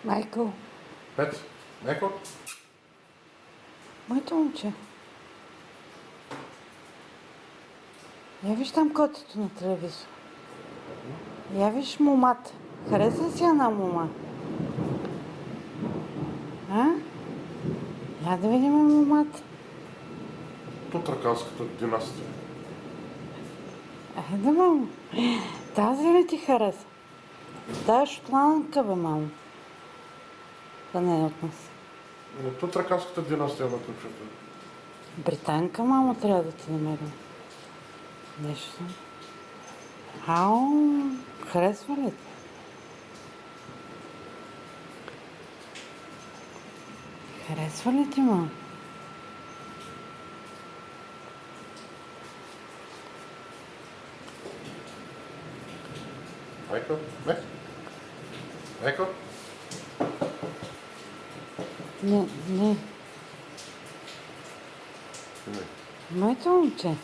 Майкъл, Пет, Майкъл? моето момче. Я виж там котето на телевизор. Я виж момата. Хареса ли си една мома? А? Я да видим момата. Тутраканската династия. Айде, мамо. Тази ли ти хареса? Тая шотландка, бе, мамо. Да не е от нас. Но Тутраканската династия на ключата. Британка, мамо, трябва да ти намерим. Нещо съм. Ау, харесва ли ти? Харесва ли ти, мамо? Майкъл? Не? Майкъл? Не, не. Не. Моето момче.